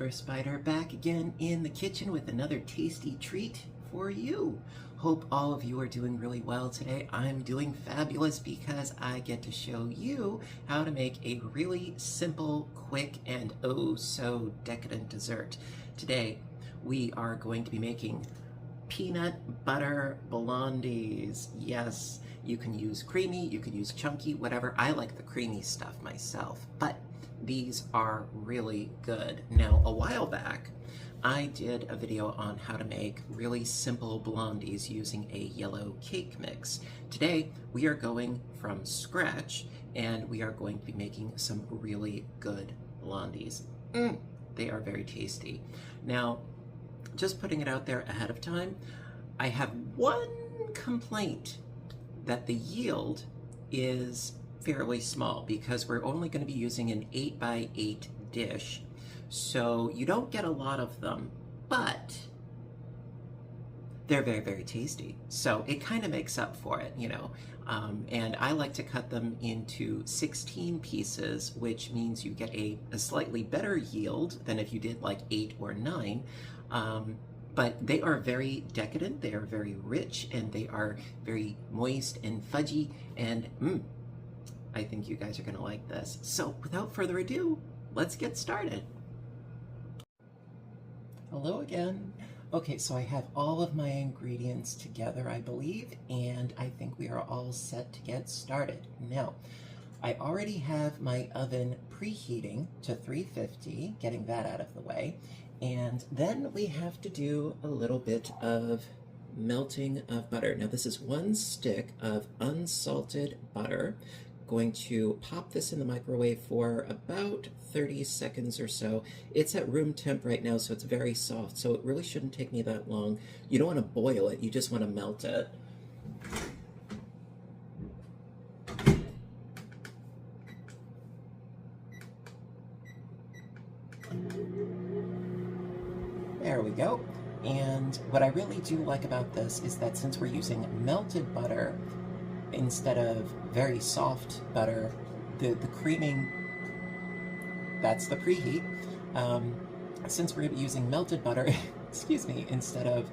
Rubber Spider back again in the kitchen with another tasty treat for you. Hope all of you are doing really well today. I'm doing fabulous because I get to show you how to make a really simple, quick, and oh so decadent dessert. Today we are going to be making peanut butter blondies. Yes, you can use creamy, you can use chunky, whatever. I like the creamy stuff myself, but these are really good. Now, a while back, I did a video on how to make really simple blondies using a yellow cake mix. Today, we are going from scratch, and we are going to be making some really good blondies. They are very tasty. Now, just putting it out there ahead of time, I have one complaint, that the yield is fairly small because we're only going to be using an 8x8 dish, so you don't get a lot of them, but they're very, very tasty. So it kind of makes up for it, you know. And I like to cut them into 16 pieces, which means you get a slightly better yield than if you did like 8 or 9. But they are very decadent, they are very rich, and they are very moist and fudgy, and I think you guys are gonna like this. So without further ado, let's get started. Hello again. Okay, so I have all of my ingredients together, I believe, and I think we are all set to get started. Now, I already have my oven preheating to 350, getting that out of the way. And then we have to do a little bit of melting of butter. Now this is 1 stick of unsalted butter. Going to pop this in the microwave for about 30 seconds or so. It's at room temp right now, so it's very soft, so it really shouldn't take me that long. You don't want to boil it, you just want to melt it. There we go. And what I really do like about this is that since we're using melted butter instead of very soft butter, the creaming, that's the preheat. Since we're using melted butter, excuse me, instead of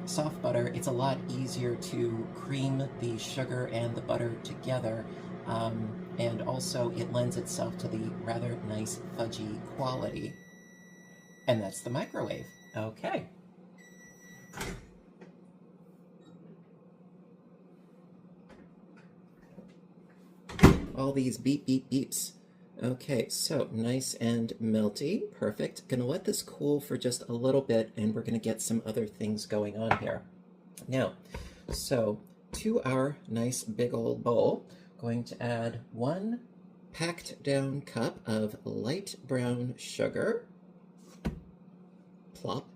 soft butter, it's a lot easier to cream the sugar and the butter together. And also it lends itself to the rather nice fudgy quality. And that's the microwave. Okay. All these beep, beep, beeps. Okay, so nice and melty. Perfect. Gonna let this cool for just a little bit, and we're gonna get some other things going on here. Now, so to our nice big old bowl, going to add 1 packed down cup of light brown sugar. Plop.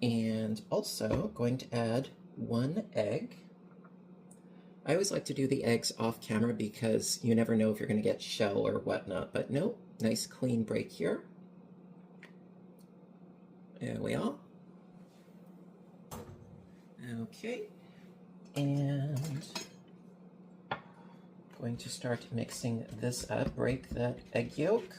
And also going to add 1 egg. I always like to do the eggs off camera because you never know if you're going to get shell or whatnot, but no, nice clean break here. There we are. Okay, and going to start mixing this up. Break that egg yolk.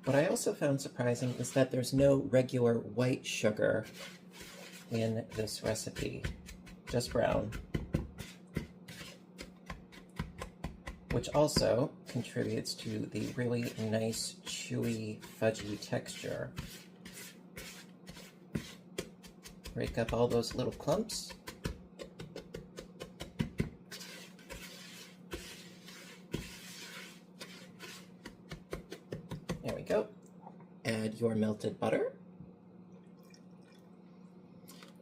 What I also found surprising is that there's no regular white sugar in this recipe, just brown, which also contributes to the really nice, chewy, fudgy texture. Break up all those little clumps. There we go. Add your melted butter.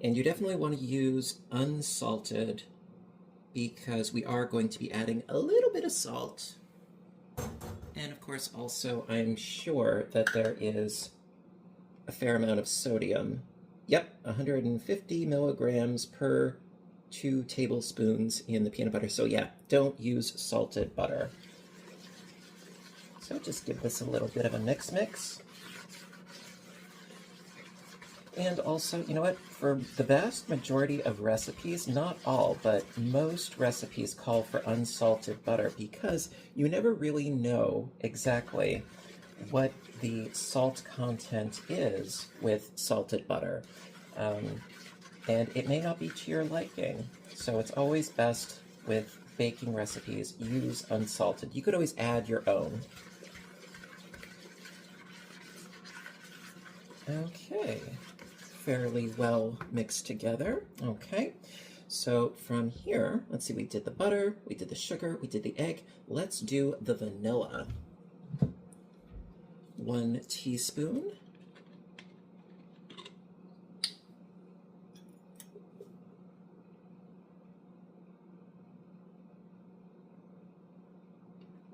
And you definitely want to use unsalted because we are going to be adding a little bit of salt. And of course also I'm sure that there is a fair amount of sodium. Yep, 150 milligrams per 2 tablespoons in the peanut butter. So yeah, don't use salted butter. So just give this a little bit of a mix. And also, you know what, for the vast majority of recipes, not all, but most recipes call for unsalted butter because you never really know exactly what the salt content is with salted butter. And it may not be to your liking. So it's always best with baking recipes, use unsalted. You could always add your own. Okay, fairly well mixed together. Okay, so from here, let's see, we did the butter, we did the sugar, we did the egg. Let's do the vanilla. 1 teaspoon.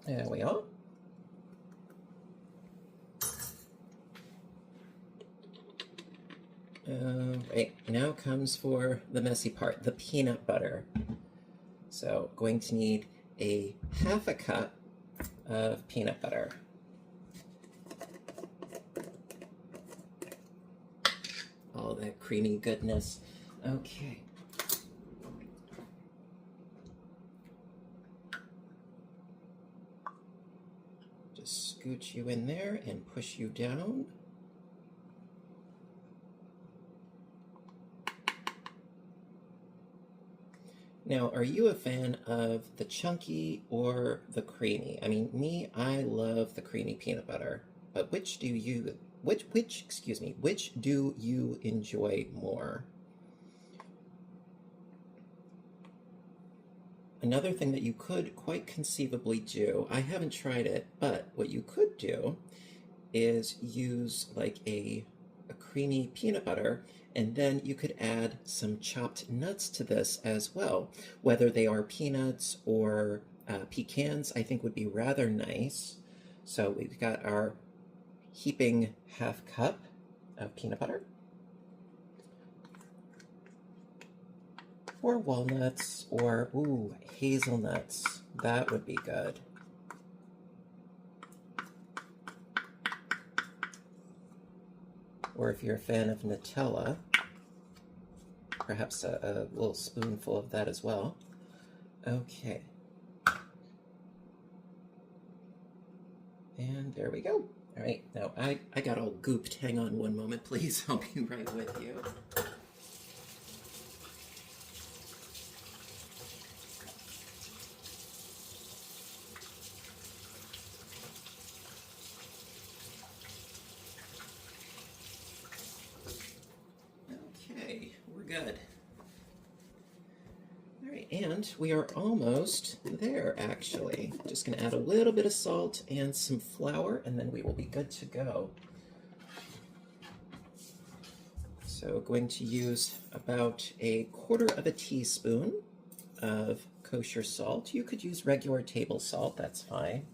There we are. Right, now comes for the messy part, the peanut butter. So going to need a 1/2 cup of peanut butter. All that creamy goodness. Okay. Just scoot you in there and push you down. Now, are you a fan of the chunky or the creamy? I mean, me, I love the creamy peanut butter, but which do you enjoy more? Another thing that you could quite conceivably do, I haven't tried it, but what you could do is use like a creamy peanut butter, and then you could add some chopped nuts to this as well. Whether they are peanuts or pecans, I think would be rather nice. So we've got our heaping 1/2 cup of peanut butter. Or walnuts, or ooh, hazelnuts. That would be good. Or if you're a fan of Nutella, perhaps a little spoonful of that as well. Okay. And there we go. All right, now I got all gooped. Hang on one moment, please. I'll be right with you. Okay, we're good. All right, and we are almost there, actually. Just gonna add a little bit of salt and some flour, and then we will be good to go. So going to use about 1/4 teaspoon of kosher salt. You could use regular table salt, that's fine.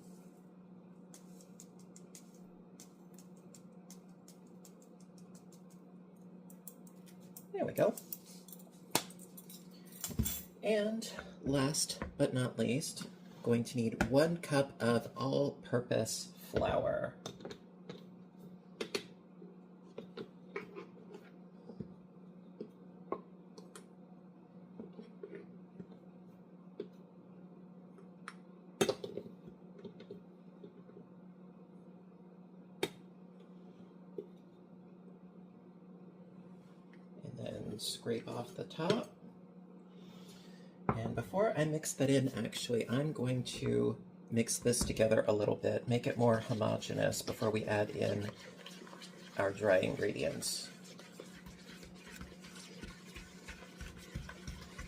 There we go. And last but not least, going to need 1 cup of all-purpose flour. And then scrape off the top. And before I mix that in, actually, I'm going to mix this together a little bit, make it more homogeneous before we add in our dry ingredients.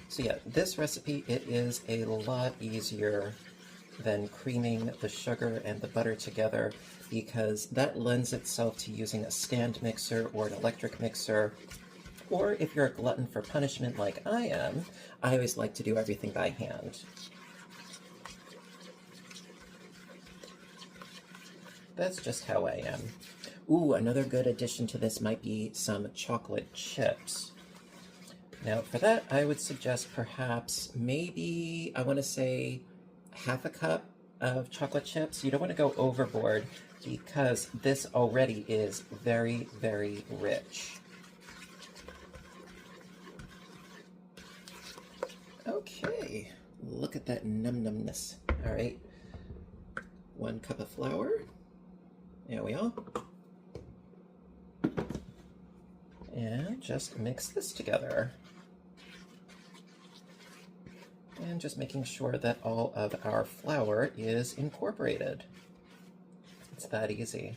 So yeah, this recipe, it is a lot easier than creaming the sugar and the butter together because that lends itself to using a stand mixer or an electric mixer. Or if you're a glutton for punishment like I am, I always like to do everything by hand. That's just how I am. Ooh, another good addition to this might be some chocolate chips. Now for that, I would suggest perhaps maybe, I want to say 1/2 cup of chocolate chips. You don't want to go overboard because this already is very, very rich. Okay, look at that num-numness. All right, 1 cup of flour. There we are. And just mix this together. And just making sure that all of our flour is incorporated. It's that easy.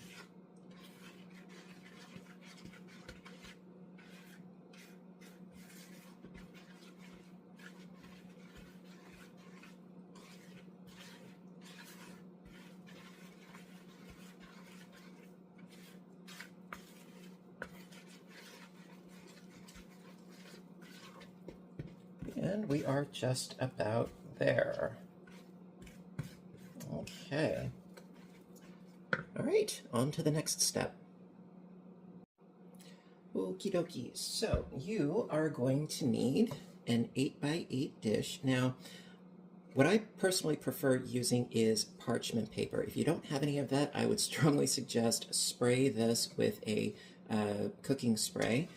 And we are just about there. Okay. All right, on to the next step. Okie dokie. So you are going to need an 8x8 dish. Now, what I personally prefer using is parchment paper. If you don't have any of that, I would strongly suggest spray this with a cooking spray.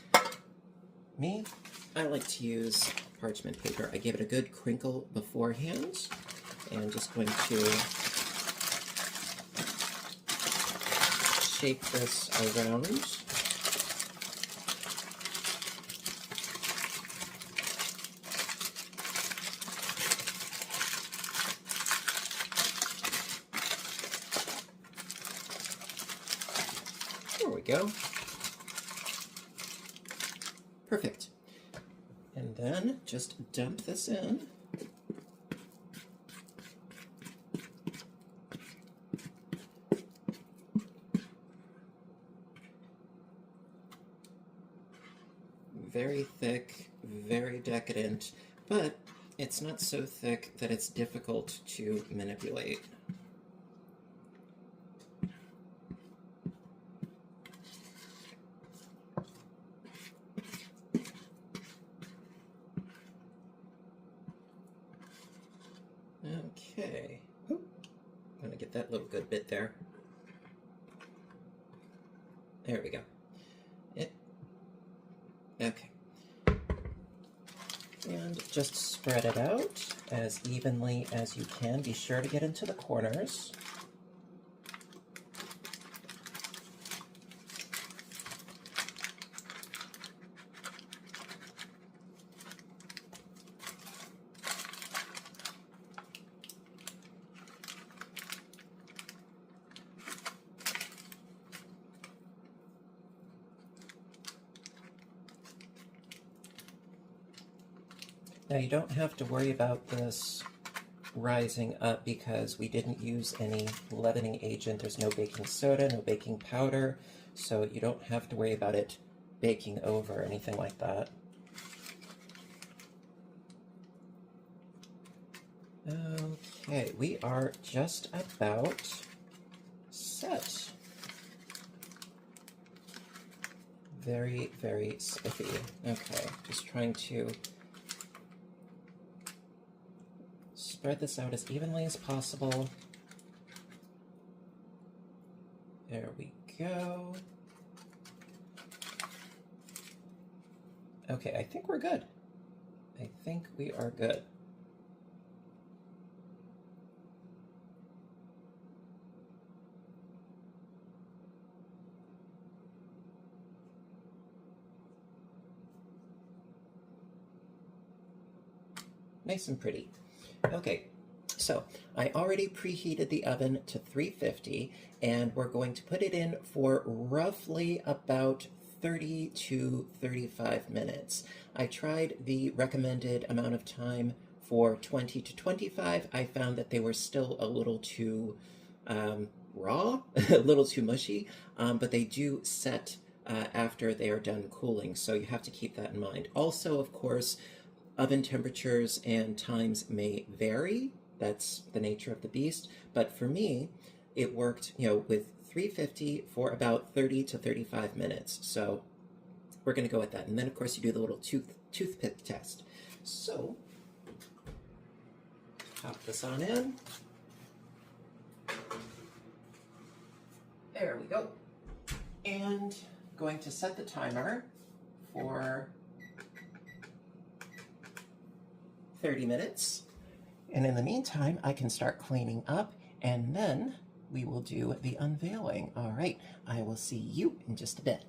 Me, I like to use parchment paper. I give it a good crinkle beforehand, and just going to shape this around. There we go. Perfect. And then just dump this in. Very thick, very decadent, but it's not so thick that it's difficult to manipulate. Okay. Oop. I'm gonna get that little good bit there. There we go. Okay. And just spread it out as evenly as you can. Be sure to get into the corners. Now you don't have to worry about this rising up because we didn't use any leavening agent. There's no baking soda, no baking powder, so you don't have to worry about it baking over or anything like that. Okay, we are just about set. Very, very spiffy. Okay, just trying to spread this out as evenly as possible. There we go. Okay, I think we're good. I think we are good. Nice and pretty. Okay, so I already preheated the oven to 350, and we're going to put it in for roughly about 30 to 35 minutes. I tried the recommended amount of time for 20 to 25. I found that they were still a little too raw, a little too mushy, but they do set after they are done cooling, so you have to keep that in mind. Also, of course, oven temperatures and times may vary. That's the nature of the beast. But for me, it worked, with 350 for about 30 to 35 minutes. So we're going to go with that. And then, of course, you do the little toothpick test. So pop this on in. There we go. And going to set the timer for 30 minutes. And in the meantime, I can start cleaning up, and then we will do the unveiling. All right, I will see you in just a bit.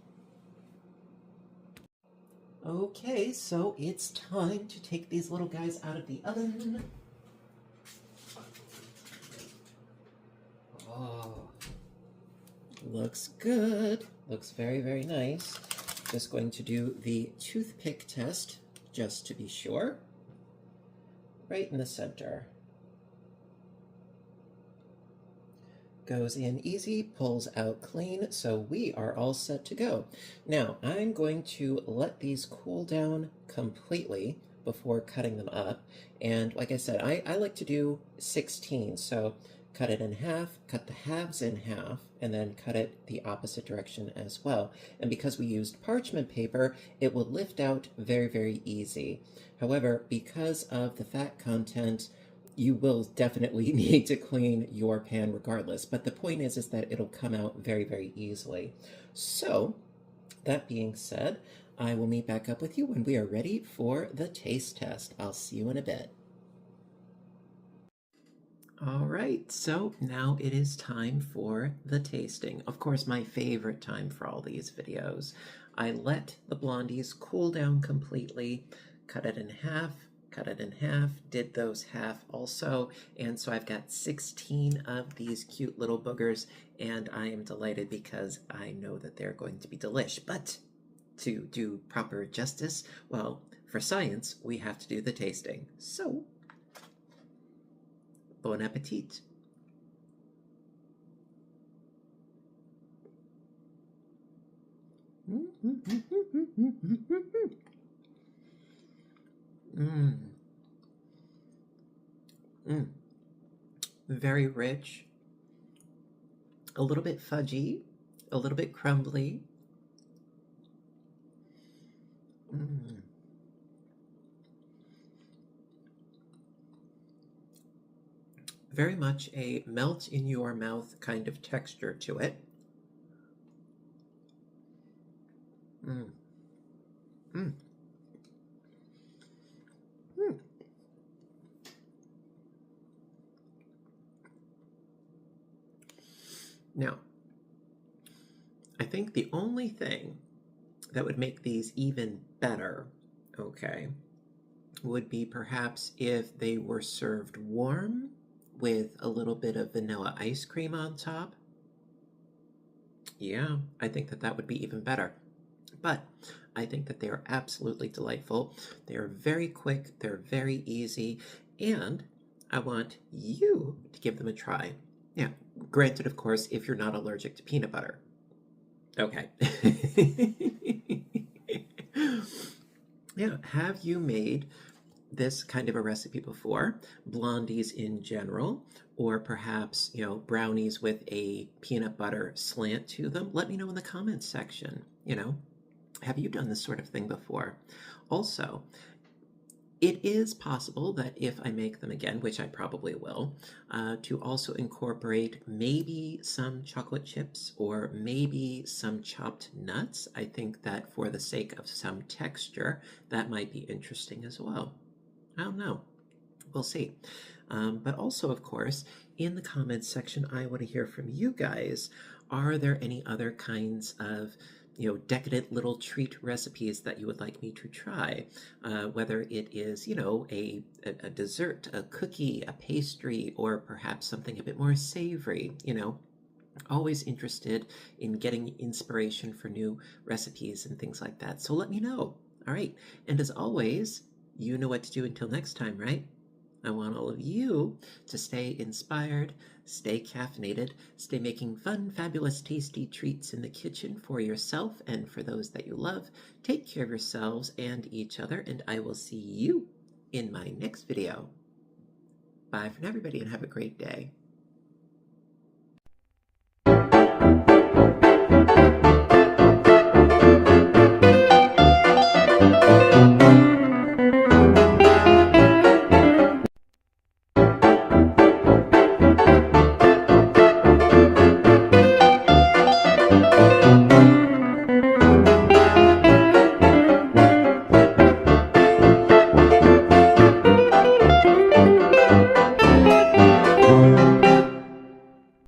Okay, so it's time to take these little guys out of the oven. Oh, looks good. Looks very, very nice. Just going to do the toothpick test, just to be sure. Right in the center. Goes in easy, pulls out clean, so we are all set to go. Now, I'm going to let these cool down completely before cutting them up. And like I said, I like to do 16, so cut it in half, cut the halves in half, and then cut it the opposite direction as well. And because we used parchment paper, it will lift out very, very easy. However, because of the fat content, you will definitely need to clean your pan regardless. But the point is that it'll come out very, very easily. So, that being said, I will meet back up with you when we are ready for the taste test. I'll see you in a bit. All right, so now it is time for the tasting. Of course, my favorite time for all these videos. I let the Blondies cool down completely, cut it in half, did those half also, and so I've got 16 of these cute little boogers, and I am delighted because I know that they're going to be delish. But to do proper justice, well, for science, we have to do the tasting. So, bon appetit. Very rich, a little bit fudgy, a little bit crumbly. Very much a melt in your mouth kind of texture to it. Now, I think the only thing that would make these even better, okay, would be perhaps if they were served warm with a little bit of vanilla ice cream on top. Yeah, I think that that would be even better. But I think that they are absolutely delightful. They are very quick, they're very easy, and I want you to give them a try. Yeah, granted, of course, if you're not allergic to peanut butter. Okay. Yeah, have you made this kind of a recipe before? Blondies in general, or perhaps, brownies with a peanut butter slant to them? Let me know in the comments section, have you done this sort of thing before? Also, it is possible that if I make them again, which I probably will, to also incorporate maybe some chocolate chips or maybe some chopped nuts. I think that for the sake of some texture, that might be interesting as well. I don't know. We'll see. But also, of course, in the comments section, I want to hear from you guys. Are there any other kinds of decadent little treat recipes that you would like me to try, whether it is, a dessert, a cookie, a pastry, or perhaps something a bit more savory, always interested in getting inspiration for new recipes and things like that. So let me know. All right. And as always, you know what to do until next time, right? I want all of you to stay inspired, stay caffeinated, stay making fun, fabulous, tasty treats in the kitchen for yourself and for those that you love. Take care of yourselves and each other, and I will see you in my next video. Bye for now, everybody, and have a great day.